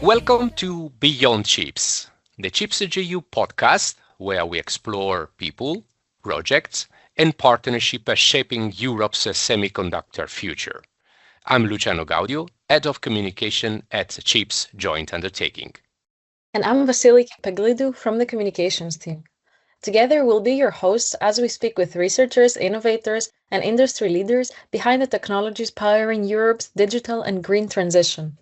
Welcome to Beyond Chips, the Chips GU podcast, where we explore people, projects, and partnership shaping Europe's semiconductor future. I'm Luciano Gaudio, Head of Communication at Chips Joint Undertaking. And I'm Vasiliki Peglidou from the communications team. Together, we'll be your hosts as we speak with researchers, innovators, and industry leaders behind the technologies powering Europe's digital and green transition.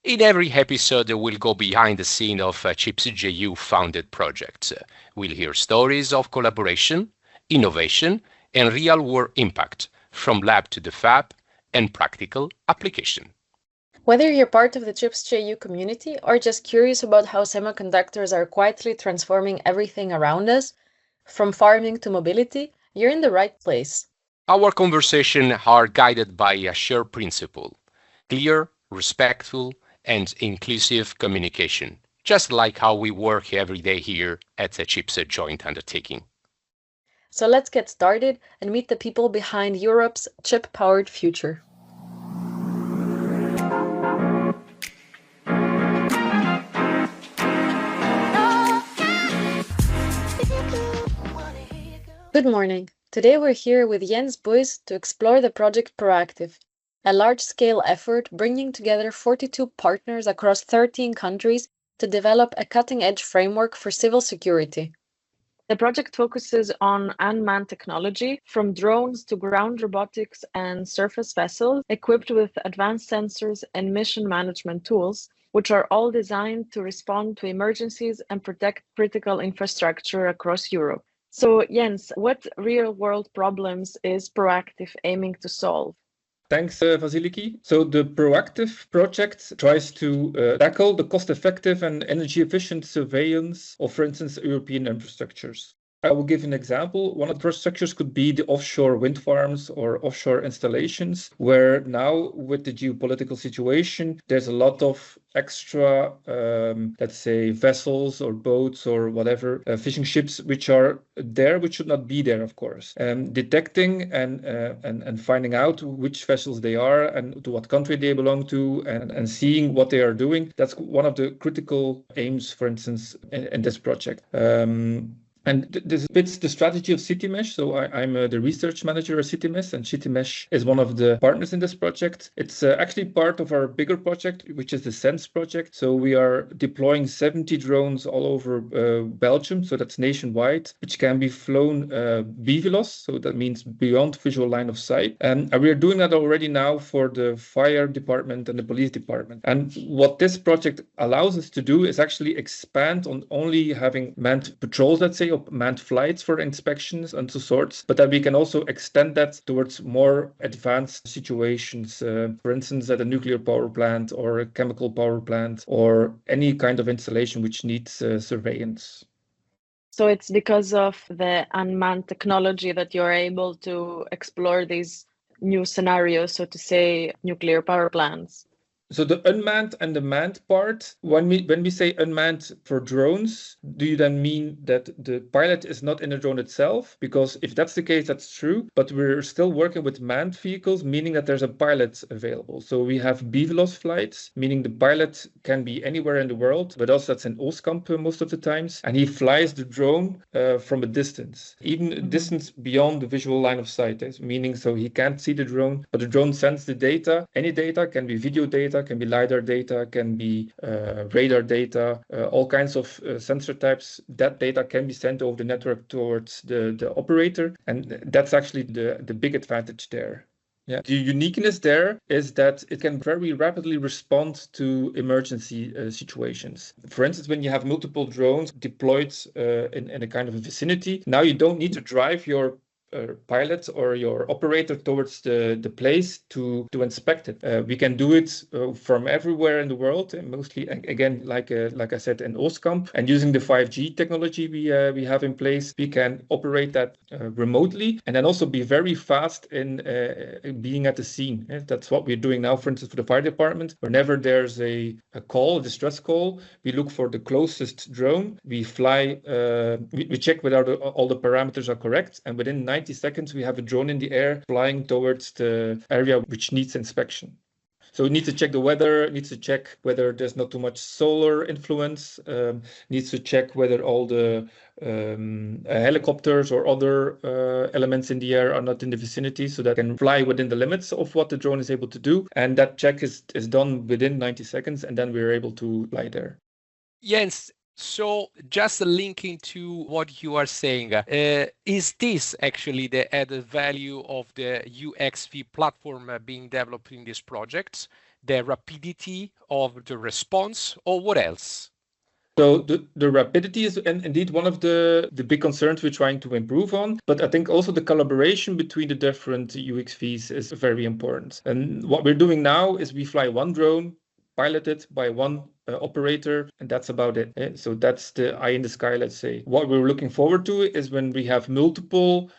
In every episode, we'll go behind the scene of Chips GU founded projects. We'll hear stories of collaboration, innovation, and real-world impact, from lab to the fab and practical application. Whether you're part of the Chips JU community or just curious about how semiconductors are quietly transforming everything around us, from farming to mobility, you're in the right place. Our conversations are guided by a shared principle: clear, respectful, and inclusive communication, just like how we work every day here at the Chips Joint Undertaking. So let's get started and meet the people behind Europe's chip-powered future. Good morning. Today we're here with Jens Buysse to explore the project Proactif, a large-scale effort bringing together 42 partners across 13 countries to develop a cutting-edge framework for civil security. The project focuses on unmanned technology, from drones to ground robotics and surface vessels equipped with advanced sensors and mission management tools, which are all designed to respond to emergencies and protect critical infrastructure across Europe. So, Jens, what real-world problems is Proactif aiming to solve? Thanks, Vasiliki. So the Proactif project tries to tackle the cost-effective and energy-efficient surveillance of, for instance, European infrastructures. I will give an example. One of the infrastructures could be the offshore wind farms or offshore installations, where now with the geopolitical situation, there's a lot of extra, let's say, vessels or boats or whatever, fishing ships, which are there, which should not be there, of course. Detecting and finding out which vessels they are and to what country they belong to and seeing what they are doing. That's one of the critical aims, for instance, in this project. And this fits the strategy of CityMesh. So I'm the research manager at CityMesh, and CityMesh is one of the partners in this project. It's actually part of our bigger project, which is the Sense project. So we are deploying 70 drones all over Belgium. So that's nationwide, which can be flown BVLOS. So that means beyond visual line of sight. And we are doing that already now for the fire department and the police department. And what this project allows us to do is actually expand on only having manned patrols, let's say, or manned flights for inspections and so sorts, but that we can also extend that towards more advanced situations, for instance, at a nuclear power plant or a chemical power plant or any kind of installation which needs surveillance. So it's because of the unmanned technology that you're able to explore these new scenarios, so to say, nuclear power plants. So the unmanned and the manned part, when we say unmanned for drones, do you then mean that the pilot is not in the drone itself? Because if that's the case, that's true. But we're still working with manned vehicles, meaning that there's a pilot available. So we have BVLOS flights, meaning the pilot can be anywhere in the world. With us, that's in Oostkamp most of the times. And he flies the drone from a distance, even a distance beyond the visual line of sight, meaning so he can't see the drone, but the drone sends the data. Any data can be video data, can be LiDAR data, can be radar data, all kinds of sensor types. That data can be sent over the network towards the operator. And that's actually the big advantage there. Yeah. The uniqueness there is that it can very rapidly respond to emergency situations. For instance, when you have multiple drones deployed in a kind of a vicinity, now you don't need to drive your pilot or your operator towards the place to inspect it. We can do it from everywhere in the world, and mostly again, like I said, in Oostkamp. And using the 5G technology we have in place, we can operate that remotely and then also be very fast in being at the scene. That's what we're doing now, for instance, for the fire department. Whenever there's a call, a distress call, we look for the closest drone. We fly, we check whether all the parameters are correct, and within 90 seconds, we have a drone in the air flying towards the area which needs inspection. So it needs to check the weather, it needs to check whether there's not too much solar influence, needs to check whether all the helicopters or other elements in the air are not in the vicinity, so that can fly within the limits of what the drone is able to do. And that check is done within 90 seconds, and then we're able to fly there. Jens, so just linking to what you are saying, is this actually the added value of the UXV platform being developed in these projects, the rapidity of the response, or what else? So the rapidity is indeed one of the big concerns we're trying to improve on. But I think also the collaboration between the different UXVs is very important. And what we're doing now is we fly one drone, piloted by one operator, and that's about it. So that's the eye in the sky, let's say. What we're looking forward to is when we have multiple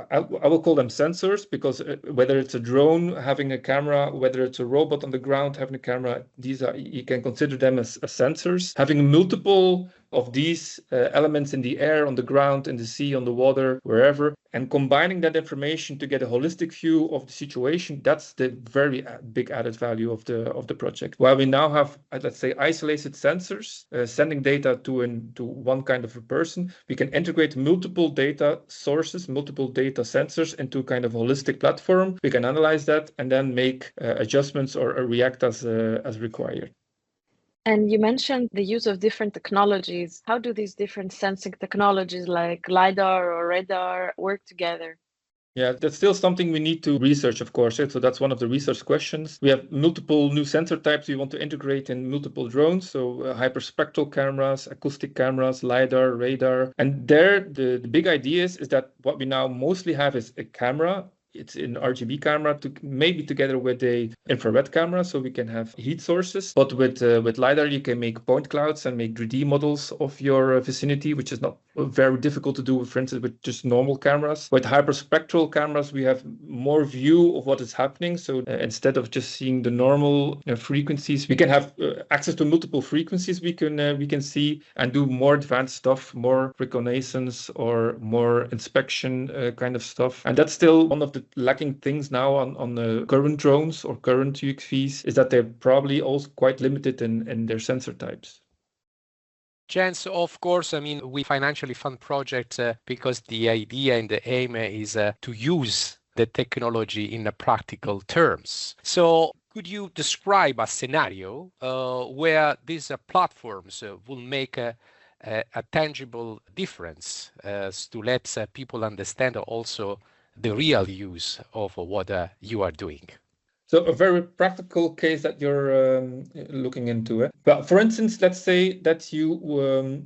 I will call them sensors, because whether it's a drone having a camera, whether it's a robot on the ground having a camera, you can consider them as sensors. Having multiple of these elements in the air, on the ground, in the sea, on the water, wherever, and combining that information to get a holistic view of the situation, that's the very big added value of the project. While we now have, let's say, isolated sensors sending data to one kind of a person, we can integrate multiple data sources, multiple data sensors into kind of a holistic platform. We can analyze that and then make adjustments or react as required. And you mentioned the use of different technologies. How do these different sensing technologies like LiDAR or radar work together? Yeah, that's still something we need to research, of course. So that's one of the research questions. We have multiple new sensor types we want to integrate in multiple drones. So hyperspectral cameras, acoustic cameras, LiDAR, radar. And there, the big idea is that what we now mostly have is a camera. It's an RGB camera maybe together with a infrared camera, so we can have heat sources. But with LiDAR, you can make point clouds and make 3D models of your vicinity, which is not very difficult to do, for instance, with just normal cameras. With hyperspectral cameras, we have more view of what is happening. So instead of just seeing the normal frequencies, we can have access to multiple frequencies we can see and do more advanced stuff, more reconnaissance or more inspection kind of stuff. And that's still one of the lacking things now on the current drones or current UXVs, is that they're probably also quite limited in their sensor types. Jens, of course, I mean, we financially fund projects because the idea and the aim is to use the technology in practical terms. So could you describe a scenario where these platforms will make a tangible difference to let people understand also the real use of what you are doing? So a very practical case that you're looking into it. But for instance, let's say that you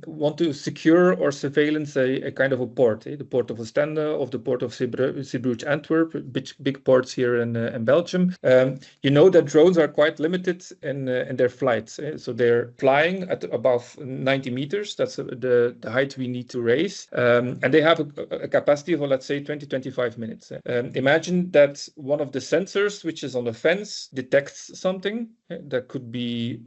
want to secure or surveillance a kind of a port, the port of Ostende, of the port of Zeebrugge, Antwerp, big ports here in Belgium. You know that drones are quite limited in their flights. So they're flying at above 90 meters. That's the height we need to raise. And they have a capacity of, let's say, 20-25 minutes. Imagine that one of the sensors, which is on the fence, detects something that could be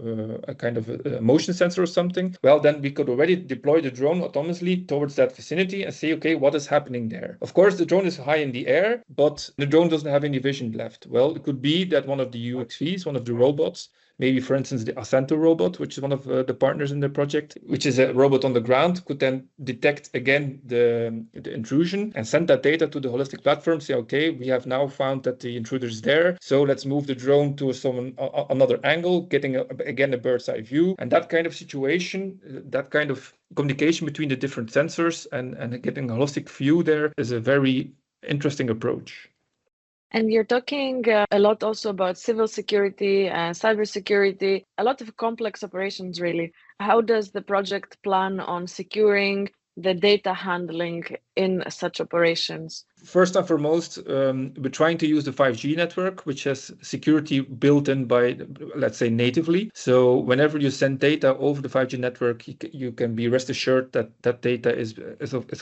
a kind of a motion sensor or something. Well, then we could already deploy the drone autonomously towards that vicinity and say, okay, what is happening there? Of course, the drone is high in the air, but the drone doesn't have any vision left. Well, it could be that one of the UXVs, one of the robots, maybe, for instance, the Acento robot, which is one of the partners in the project, which is a robot on the ground, could then detect again the intrusion and send that data to the holistic platform, say, okay, we have now found that the intruder is there, so let's move the drone to another angle, getting again a bird's eye view. And that kind of situation, that kind of communication between the different sensors and getting a holistic view there is a very interesting approach. And you're talking a lot also about civil security and cybersecurity, a lot of complex operations, really. How does the project plan on securing the data handling in such operations? First and foremost, we're trying to use the 5G network, which has security built in by, let's say, natively. So whenever you send data over the 5G network, you can be rest assured that that data is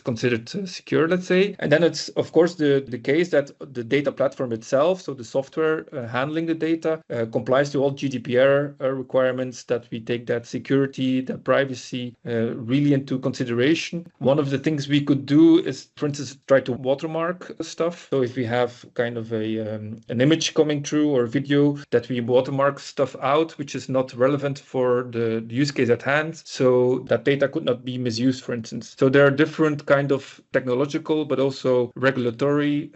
considered secure, let's say. And then it's, of course, the case that the data platform itself, so the software handling the data, complies to all GDPR requirements, that we take that security, that privacy really into consideration. One of the things we could do is, for instance, try to watermark watermark stuff. So if we have kind of an image coming through or video, that we watermark stuff out, which is not relevant for the use case at hand. So that data could not be misused, for instance. So there are different kind of technological, but also regulatory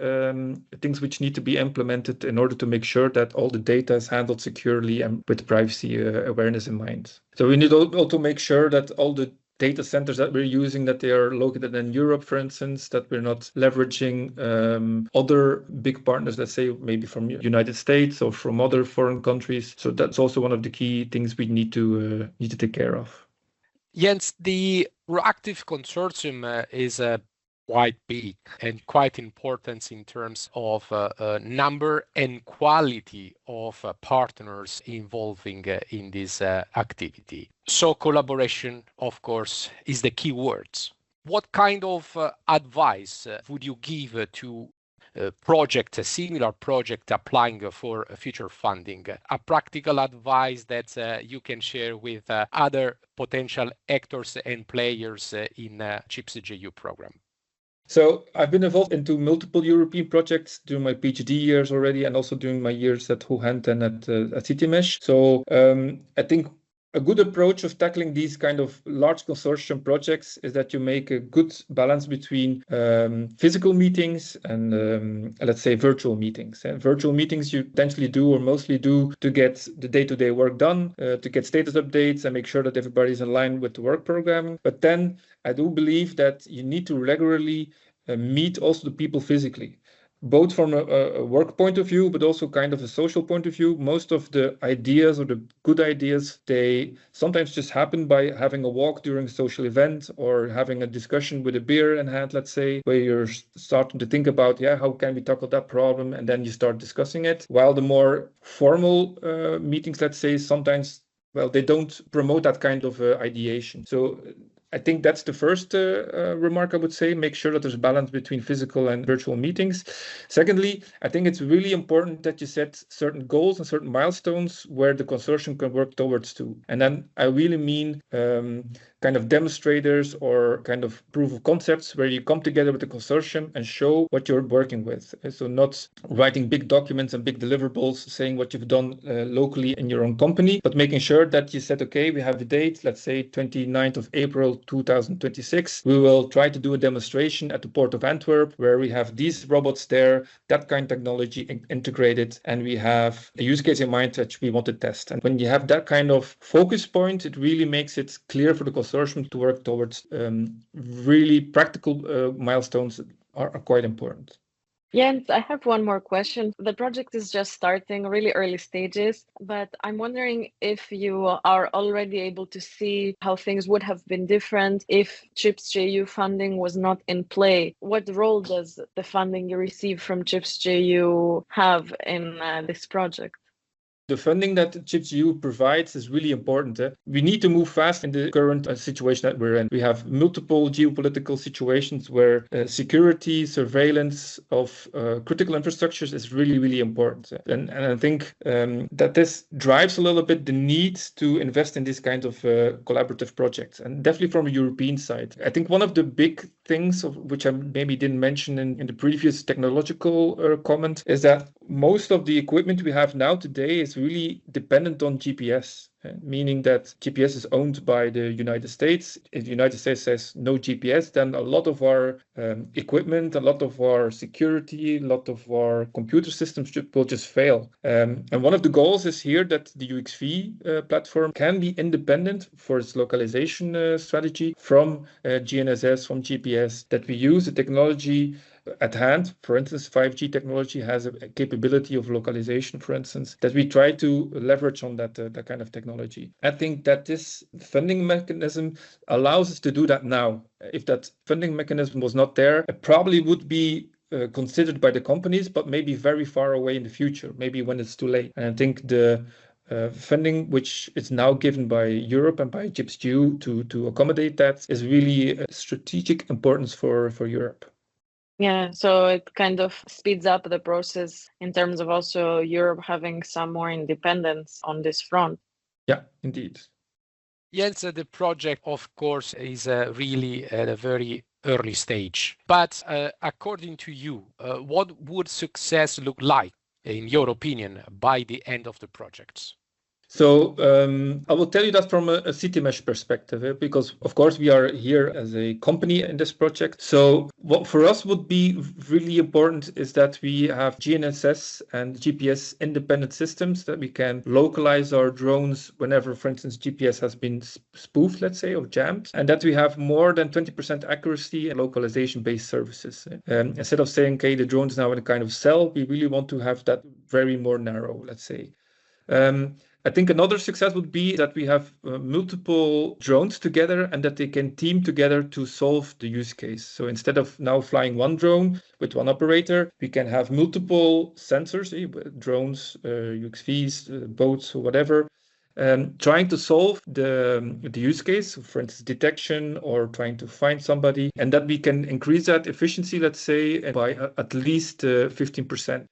things which need to be implemented in order to make sure that all the data is handled securely and with privacy awareness in mind. So we need also make sure that all the data centers that we're using, that they are located in Europe, for instance, that we're not leveraging other big partners, let's say maybe from United States or from other foreign countries. So that's also one of the key things we need to take care of. Jens, the Proactif consortium is quite big and quite important in terms of number and quality of partners involving in this activity. So collaboration, of course, is the key word. What kind of advice would you give to a similar project applying for future funding? A practical advice that you can share with other potential actors and players in CHIPS-JU program? So I've been involved into multiple European projects during my PhD years already, and also during my years at Hoogent and at CityMesh. So I think a good approach of tackling these kind of large consortium projects is that you make a good balance between physical meetings and let's say virtual meetings. And virtual meetings you potentially do or mostly do to get the day-to-day work done, to get status updates and make sure that everybody's in line with the work program. But then I do believe that you need to regularly meet also the people physically, both from a work point of view, but also kind of a social point of view. Most of the ideas or the good ideas, they sometimes just happen by having a walk during a social event or having a discussion with a beer in hand, let's say, where you're starting to think about, how can we tackle that problem? And then you start discussing it. While the more formal meetings, let's say, sometimes, well, they don't promote that kind of ideation. So I think that's the first remark I would say. Make sure that there's a balance between physical and virtual meetings. Secondly, I think it's really important that you set certain goals and certain milestones where the consortium can work towards to. And then I really mean kind of demonstrators or kind of proof of concepts where you come together with the consortium and show what you're working with. So not writing big documents and big deliverables saying what you've done locally in your own company, but making sure that you said, okay, we have a date, let's say 29th of April 2026. We will try to do a demonstration at the port of Antwerp where we have these robots there, that kind of technology integrated, and we have a use case in mind that we want to test. And when you have that kind of focus point, it really makes it clear for the consortium to work towards really practical milestones that are quite important. Jens, I have one more question. The project is just starting, really early stages, but I'm wondering if you are already able to see how things would have been different if CHIPS-JU funding was not in play. What role does the funding you receive from CHIPS-JU have in this project? The funding that CHIPS-JU provides is really important. We need to move fast in the current situation that we're in. We have multiple geopolitical situations where security, surveillance of critical infrastructures is really, really important. And I think that this drives a little bit the need to invest in this kind of collaborative projects, and definitely from a European side. I think one of the big things, which I maybe didn't mention in the previous technological comment, is that most of the equipment we have now today is really dependent on GPS, meaning that GPS is owned by the United States. If the United States says no GPS, then a lot of our equipment, a lot of our security, a lot of our computer systems will just fail. And one of the goals is here that the UXV platform can be independent for its localization strategy from GNSS, from GPS, that we use the technology at hand. For instance, 5G technology has a capability of localization, for instance, that we try to leverage on that kind of technology. I think that this funding mechanism allows us to do that now. If that funding mechanism was not there, it probably would be considered by the companies, but maybe very far away in the future, maybe when it's too late. And I think the funding which is now given by Europe and by CHIPS-JU to accommodate that is really a strategic importance for Europe. Yeah, so it kind of speeds up the process in terms of also Europe having some more independence on this front. Yeah, indeed. Yes, the project, of course, is really at a very early stage. But according to you, what would success look like, in your opinion, by the end of the project? So I will tell you that from a city mesh perspective, because of course we are here as a company in this project. So what for us would be really important is that we have GNSS and GPS independent systems that we can localize our drones whenever, for instance, GPS has been spoofed, let's say, or jammed, and that we have more than 20% accuracy and localization-based services. Instead of saying, okay, the drone is now in a kind of cell, we really want to have that very more narrow, let's say. I think another success would be that we have multiple drones together and that they can team together to solve the use case. So instead of now flying one drone with one operator, we can have multiple sensors, drones, UXVs, boats, or whatever, trying to solve the use case, for instance, detection or trying to find somebody, and that we can increase that efficiency, let's say, by at least 15%.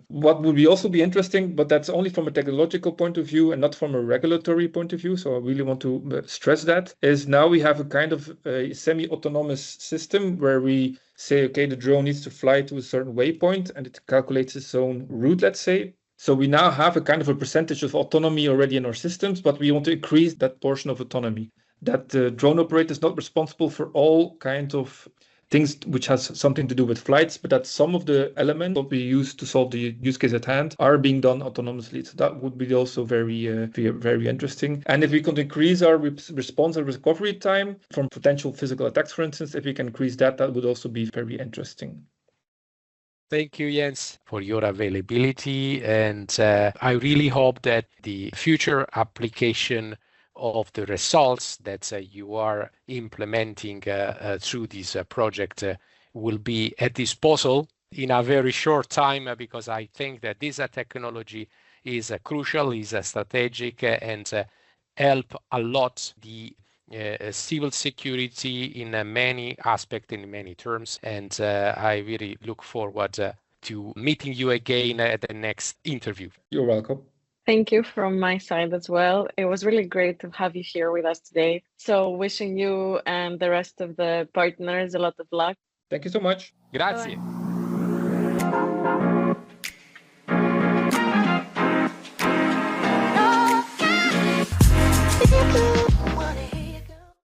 What would also be interesting, but that's only from a technological point of view and not from a regulatory point of view, so I really want to stress that, is now we have a kind of a semi-autonomous system where we say, okay, the drone needs to fly to a certain waypoint and it calculates its own route, let's say. So we now have a kind of a percentage of autonomy already in our systems, but we want to increase that portion of autonomy. That the drone operator is not responsible for all kinds of things which has something to do with flights, but that some of the elements that we use to solve the use case at hand are being done autonomously. So that would be also very interesting. And if we could increase our response and recovery time from potential physical attacks, for instance, if we can increase that, that would also be very interesting. Thank you, Jens, for your availability. And I really hope that the future application of the results that you are implementing through this project will be at disposal in a very short time, because I think that this technology is crucial, is strategic, and help a lot the civil security in many aspects, in many terms. And I really look forward to meeting you again at the next interview. You're welcome. Thank you from my side as well. It was really great to have you here with us today. So wishing you and the rest of the partners a lot of luck. Thank you so much. Grazie. Bye.